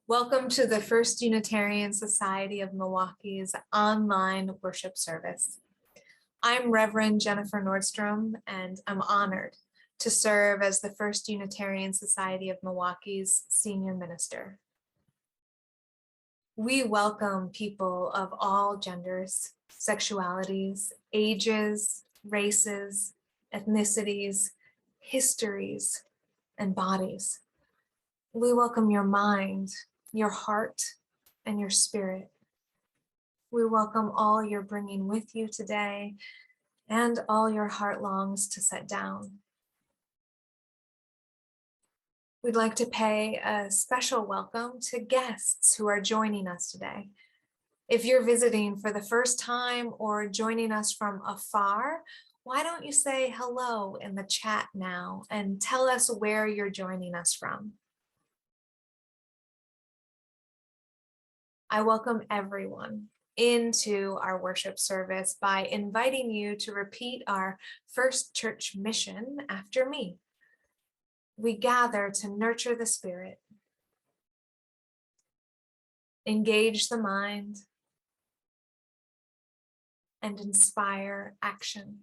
Welcome to the First Unitarian Society of Milwaukee's online worship service. I'm Reverend Jennifer Nordstrom, and I'm honored to serve as the First Unitarian Society of Milwaukee's senior minister. We welcome people of all genders, sexualities, ages, races, ethnicities, histories, and bodies. We welcome your mind, your heart, and your spirit. We welcome all you're bringing with you today and all your heart longs to set down. We'd like to pay a special welcome to guests who are joining us today. If you're visiting for the first time or joining us from afar, why don't you say hello in the chat now and tell us where you're joining us from? I welcome everyone into our worship service by inviting you to repeat our first church mission after me. We gather to nurture the spirit, engage the mind, and inspire action.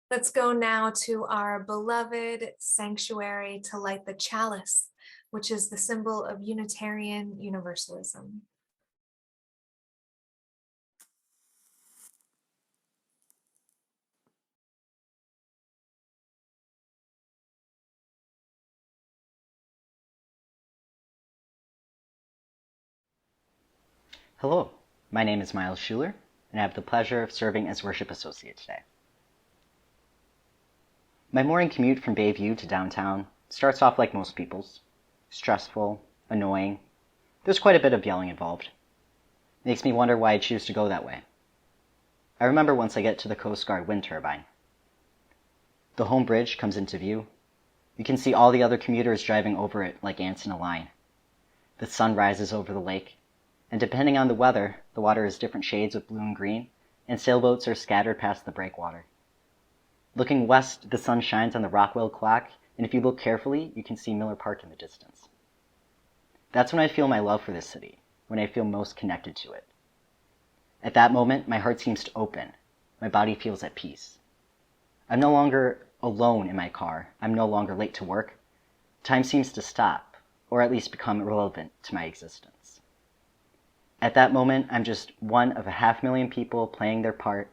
Let's go now to our beloved sanctuary to light the chalice, which is the symbol of Unitarian Universalism. Hello, my name is Miles Schuler, and I have the pleasure of serving as Worship Associate today. My morning commute from Bayview to downtown starts off like most people's. Stressful, annoying. There's quite a bit of yelling involved. Makes me wonder why I choose to go that way. I remember once I get to the Coast Guard wind turbine. The home bridge comes into view. You can see all the other commuters driving over it like ants in a line. The sun rises over the lake, and depending on the weather, the water is different shades of blue and green, and sailboats are scattered past the breakwater. Looking west, the sun shines on the Rockwell clock, and if you look carefully, you can see Miller Park in the distance. That's when I feel my love for this city, when I feel most connected to it. At that moment, my heart seems to open. My body feels at peace. I'm no longer alone in my car. I'm no longer late to work. Time seems to stop, or at least become irrelevant to my existence. At that moment, I'm just one of 500,000 people playing their part,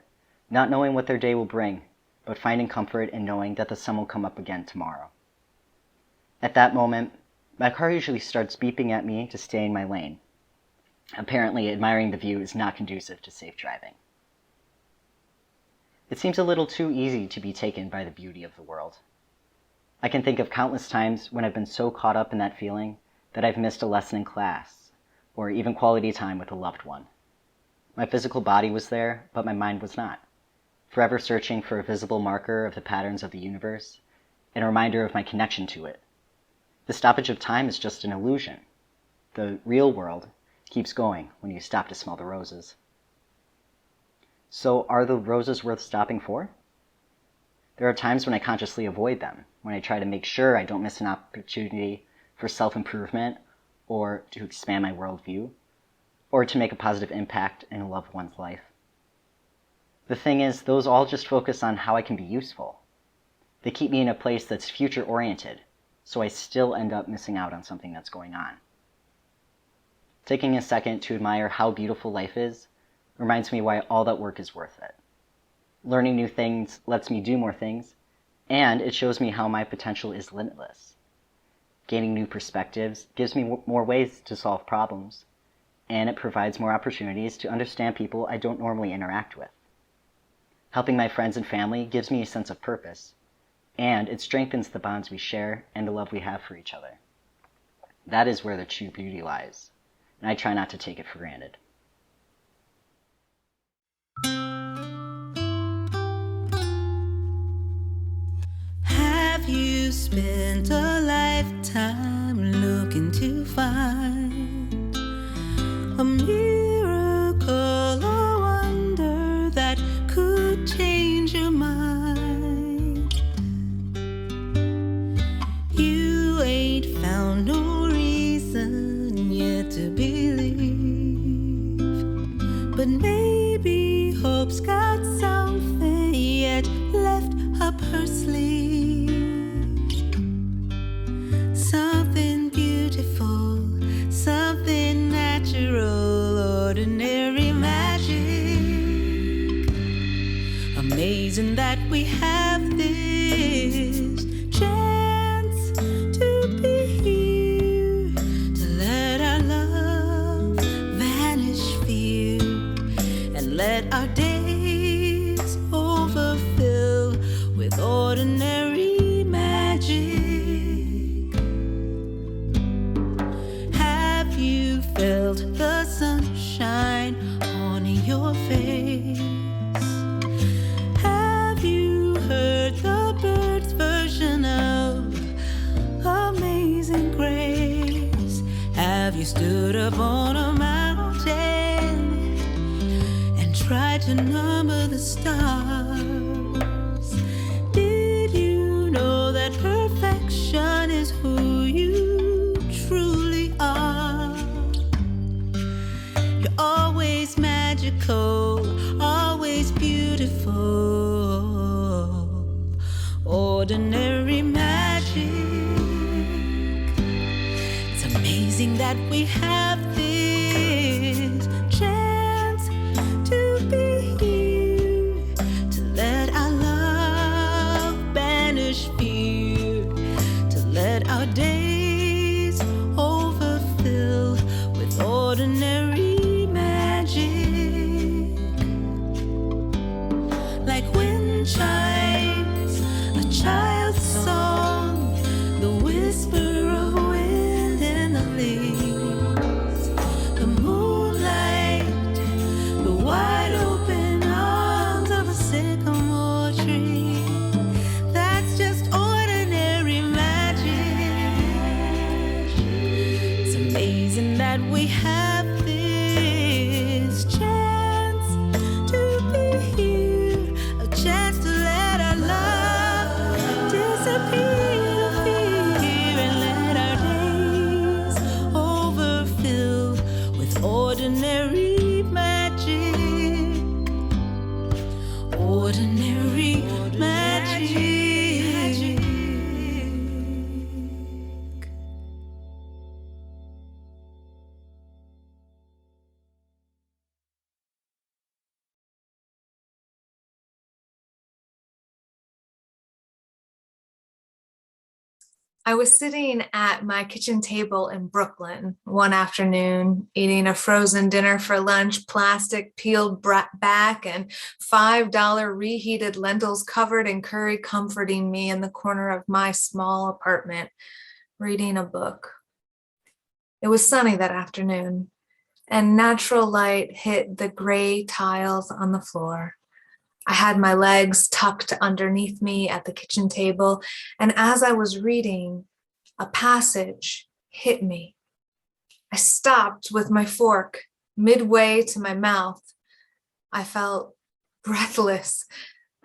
not knowing what their day will bring, but finding comfort in knowing that the sun will come up again tomorrow. At that moment, my car usually starts beeping at me to stay in my lane. Apparently, admiring the view is not conducive to safe driving. It seems a little too easy to be taken by the beauty of the world. I can think of countless times when I've been so caught up in that feeling that I've missed a lesson in class, or even quality time with a loved one. My physical body was there, but my mind was not, forever searching for a visible marker of the patterns of the universe, and a reminder of my connection to it. The stoppage of time is just an illusion. The real world keeps going when you stop to smell the roses. So are the roses worth stopping for? There are times when I consciously avoid them, when I try to make sure I don't miss an opportunity for self-improvement or to expand my worldview, or to make a positive impact in a loved one's life. The thing is, those all just focus on how I can be useful. They keep me in a place that's future-oriented, so I still end up missing out on something that's going on. Taking a second to admire how beautiful life is reminds me why all that work is worth it. Learning new things lets me do more things, and it shows me how my potential is limitless. Gaining new perspectives gives me more ways to solve problems, and it provides more opportunities to understand people I don't normally interact with. Helping my friends and family gives me a sense of purpose, and it strengthens the bonds we share and the love we have for each other. That is where the true beauty lies, and I try not to take it for granted. Have you spent a lifetime looking to find a miracle But maybe hope's got something yet left up her sleeve. Something beautiful, something natural, ordinary magic. Amazing that we have this chance to be here, to let our love vanish fear, and let our days overfill with ordinary magic. Have you felt the sunshine on your face? Have you heard the bird's version of Amazing Grace? Have you stood up on a mountain and tried to number the stars? Did you know that perfection is who you truly are? You're always magical, always beautiful, ordinary magic. It's amazing that we have this chance to be here, to let our love banish fear, to let our days overfill with ordinary magic. Like wind chimes, a child's song, the whisper of wind in the leaves, the moonlight, the wide open arms of a sycamore tree. That's just ordinary magic. It's amazing that we have this chance to be here, a chance to let our love disappear, fear, and let our days overfill with ordinary magic, ordinary magic. I was sitting at my kitchen table in Brooklyn one afternoon, eating a frozen dinner for lunch, plastic peeled back, and $5 reheated lentils covered in curry comforting me in the corner of my small apartment, reading a book. It was sunny that afternoon, and natural light hit the gray tiles on the floor. I had my legs tucked underneath me at the kitchen table, and as I was reading, a passage hit me. I stopped with my fork midway to my mouth. I felt breathless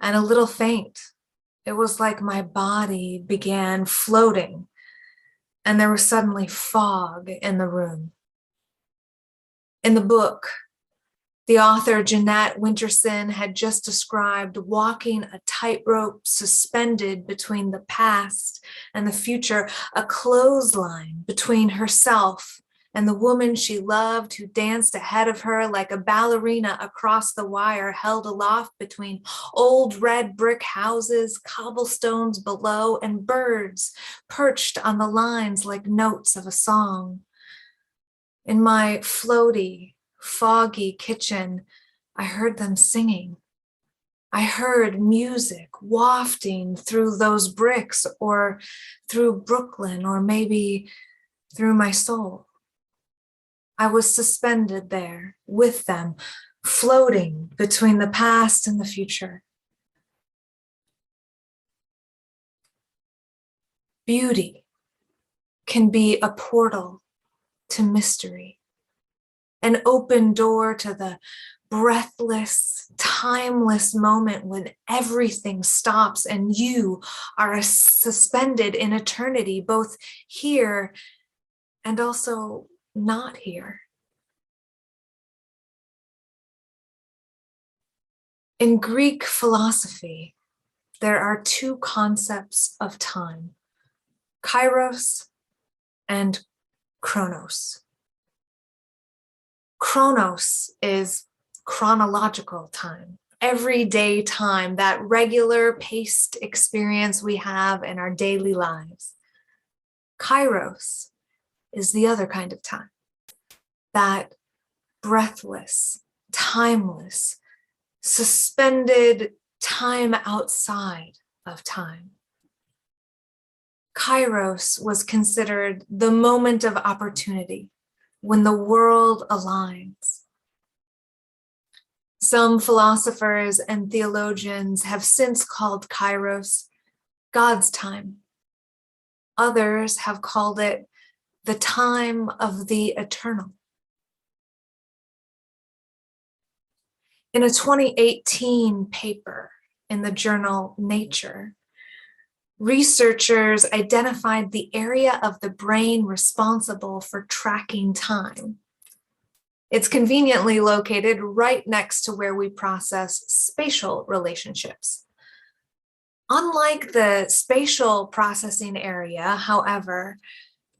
and a little faint. It was like my body began floating, and there was suddenly fog in the room. In the book, the author, Jeanette Winterson, had just described walking a tightrope suspended between the past and the future, a clothesline between herself and the woman she loved who danced ahead of her like a ballerina across the wire held aloft between old red brick houses, cobblestones below, and birds perched on the lines like notes of a song. In my floaty, foggy kitchen, I heard them singing. I heard music wafting through those bricks, or through Brooklyn, or maybe through my soul. I was suspended there with them, floating between the past and the future. Beauty can be a portal to mystery, an open door to the breathless, timeless moment when everything stops and you are suspended in eternity, both here and also not here. In Greek philosophy, there are two concepts of time, kairos and chronos. Chronos is chronological time, everyday time, that regular paced experience we have in our daily lives. Kairos is the other kind of time, that breathless, timeless, suspended time outside of time. Kairos was considered the moment of opportunity when the world aligns. Some philosophers and theologians have since called Kairos God's time. Others have called it the time of the eternal. In a 2018 paper in the journal Nature, researchers identified the area of the brain responsible for tracking time. It's conveniently located right next to where we process spatial relationships. Unlike the spatial processing area, however,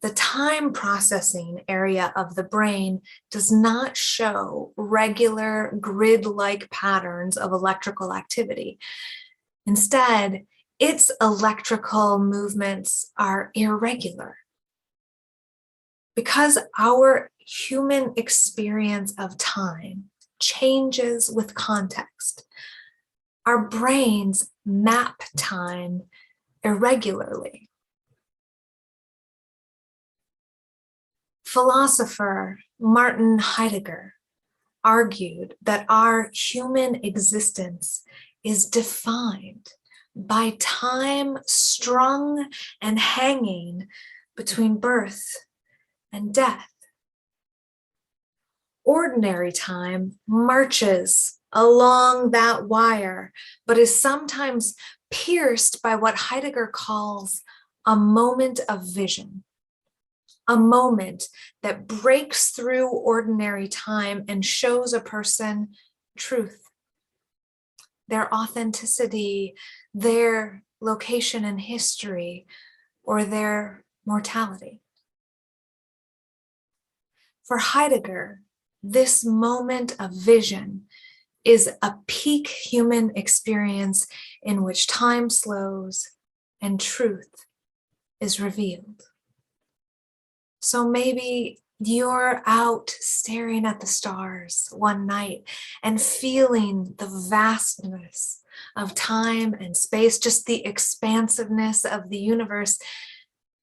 the time processing area of the brain does not show regular grid-like patterns of electrical activity. Instead, its electrical movements are irregular. Because our human experience of time changes with context, our brains map time irregularly. Philosopher Martin Heidegger argued that our human existence is defined by time strung and hanging between birth and death. Ordinary time marches along that wire, but is sometimes pierced by what Heidegger calls a moment of vision. A moment that breaks through ordinary time and shows a person truth, their authenticity, their location in history, or their mortality. For Heidegger, this moment of vision is a peak human experience in which time slows and truth is revealed. So maybe you're out staring at the stars one night and feeling the vastness of time and space, just the expansiveness of the universe,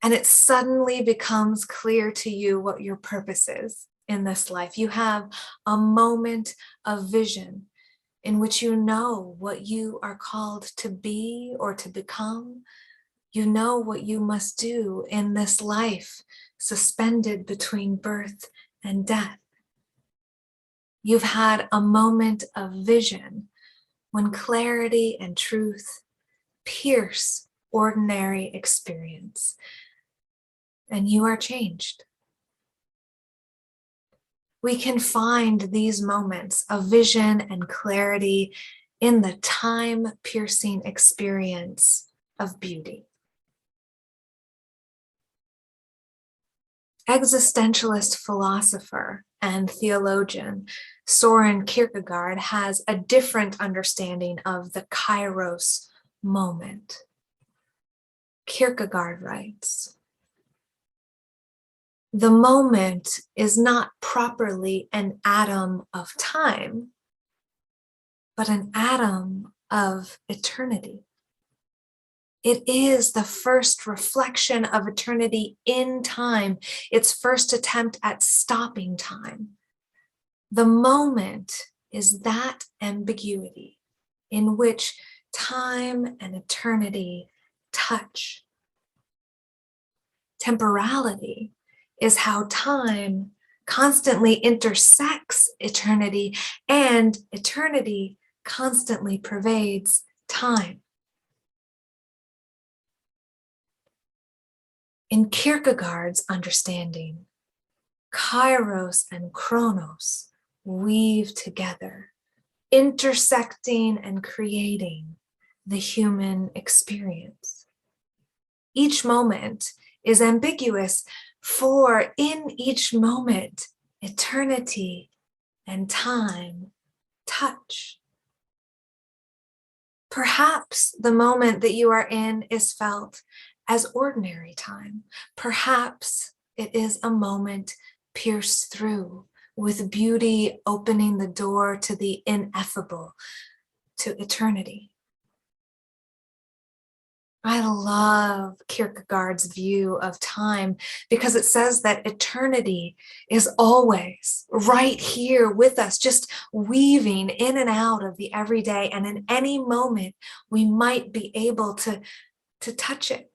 and it suddenly becomes clear to you what your purpose is in this life. You have a moment of vision in which you know what you are called to be or to become. You know what you must do in this life, suspended between birth and death. You've had a moment of vision when clarity and truth pierce ordinary experience, and you are changed. We can find these moments of vision and clarity in the time-piercing experience of beauty. Existentialist philosopher and theologian Soren Kierkegaard has a different understanding of the kairos moment. Kierkegaard writes, "The moment is not properly an atom of time, but an atom of eternity. It is the first reflection of eternity in time, its first attempt at stopping time. The moment is that ambiguity in which time and eternity touch. Temporality is how time constantly intersects eternity, and eternity constantly pervades time." In Kierkegaard's understanding, kairos and chronos weave together intersecting and creating the human experience. Each moment is ambiguous, for in each moment, eternity and time touch. Perhaps the moment that you are in is felt as ordinary time. Perhaps it is a moment pierced through with beauty, opening the door to the ineffable, to eternity. I love Kierkegaard's view of time because it says that eternity is always right here with us, just weaving in and out of the everyday. And in any moment, we might be able to touch it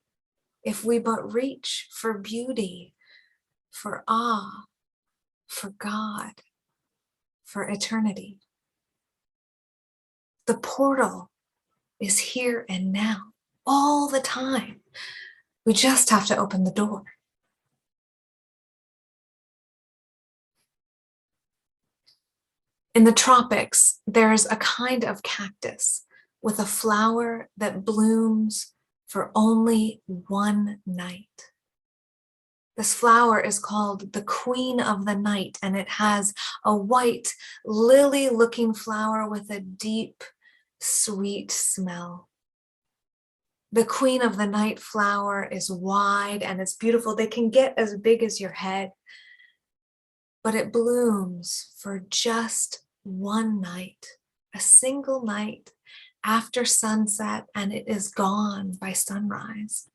if we but reach for beauty, for awe, for God, for eternity. The portal is here and now, all the time. We just have to open the door. In the tropics, there's a kind of cactus with a flower that blooms for only one night. This flower is called the Queen of the Night, and it has a white, lily-looking flower with a deep, sweet smell. The Queen of the Night flower is wide and it's beautiful. They can get as big as your head, but it blooms for just one night, a single night after sunset, and it is gone by sunrise.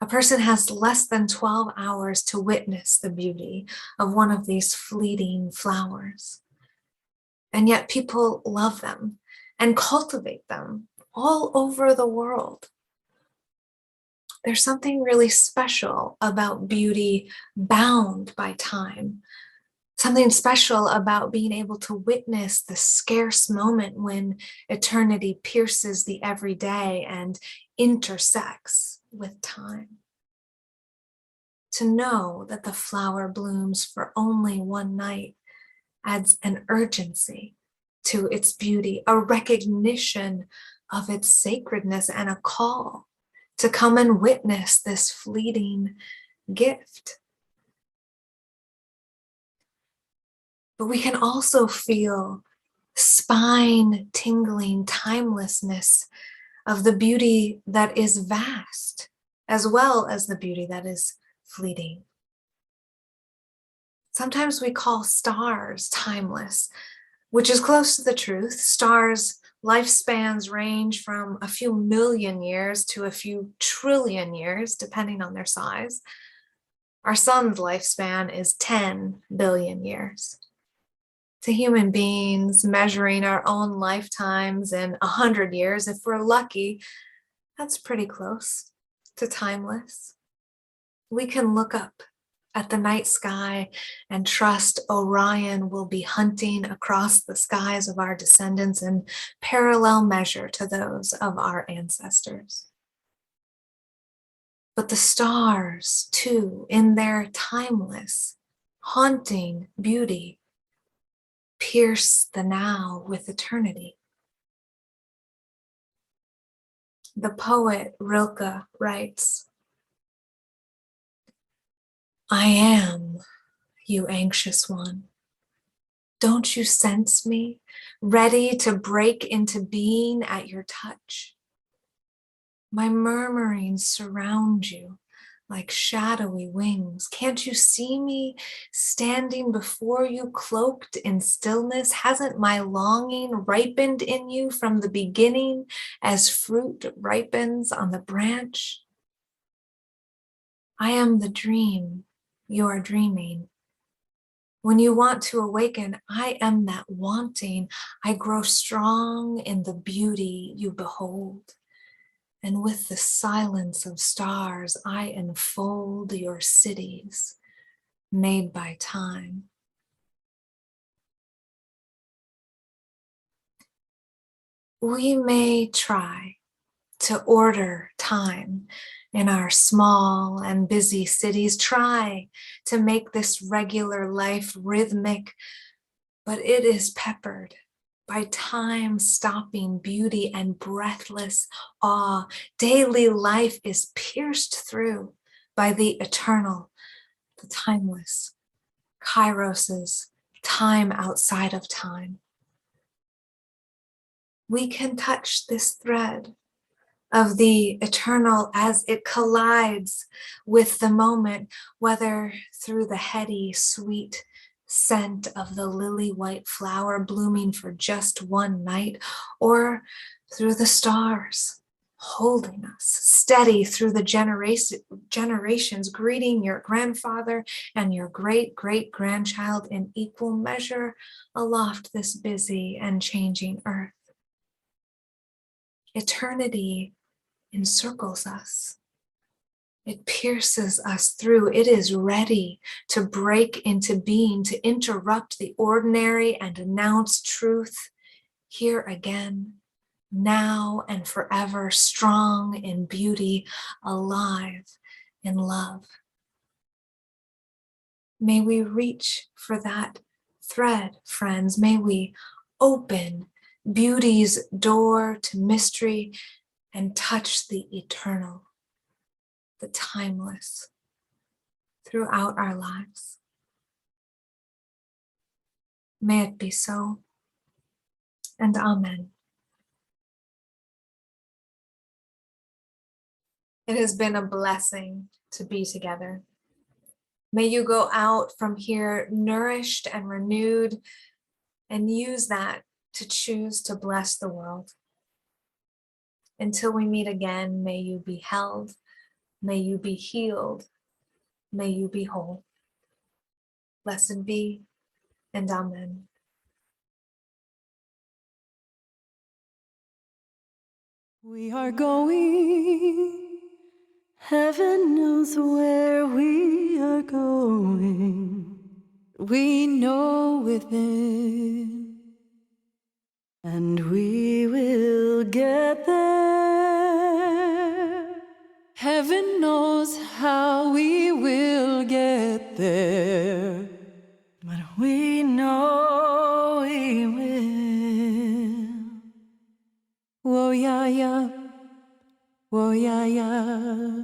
A person has less than 12 hours to witness the beauty of one of these fleeting flowers. And yet people love them and cultivate them all over the world. There's something really special about beauty bound by time. Something special about being able to witness the scarce moment when eternity pierces the everyday and intersects with time. To know that the flower blooms for only one night adds an urgency to its beauty, a recognition of its sacredness, and a call to come and witness this fleeting gift. But we can also feel spine-tingling timelessness of the beauty that is vast, as well as the beauty that is fleeting. Sometimes we call stars timeless, which is close to the truth. Stars' lifespans range from a few million years to a few trillion years, depending on their size. Our sun's lifespan is 10 billion years. To human beings, measuring our own lifetimes in 100 years, if we're lucky, that's pretty close to timeless. We can look up at the night sky and trust Orion will be hunting across the skies of our descendants in parallel measure to those of our ancestors. But the stars, too, in their timeless, haunting beauty, pierce the now with eternity. The poet Rilke writes, "I am, you anxious one. Don't you sense me, ready to break into being at your touch? My murmurings surround you like shadowy wings. Can't you see me standing before you, cloaked in stillness? Hasn't my longing ripened in you from the beginning as fruit ripens on the branch? I am the dream you are dreaming. When you want to awaken, I am that wanting. I grow strong in the beauty you behold. And with the silence of stars, I enfold your cities made by time." We may try to order time in our small and busy cities, try to make this regular life rhythmic, but it is peppered by time stopping beauty and breathless awe. Daily life is pierced through by the eternal, the timeless, Kairos's time outside of time. We can touch this thread of the eternal as it collides with the moment, whether through the heady, sweet scent of the lily white flower blooming for just one night, or through the stars holding us steady through the generations, greeting your grandfather and your great-great-grandchild in equal measure aloft this busy and changing earth. Eternity encircles us. It pierces us through. It is ready to break into being, to interrupt the ordinary and announce truth here again, now and forever, strong in beauty, alive in love. May we reach for that thread, friends. May we open beauty's door to mystery and touch the eternal, the timeless, throughout our lives. May it be so, and amen. It has been a blessing to be together. May you go out from here nourished and renewed, and use that to choose to bless the world. Until we meet again, may you be held, may you be healed, may you be whole. Blessed be, and amen. We are going, heaven knows where we are going. We know within, and we will get there. Heaven knows how we will get there, but we know we will. Whoa, yeah, yeah. Whoa, yeah, yeah.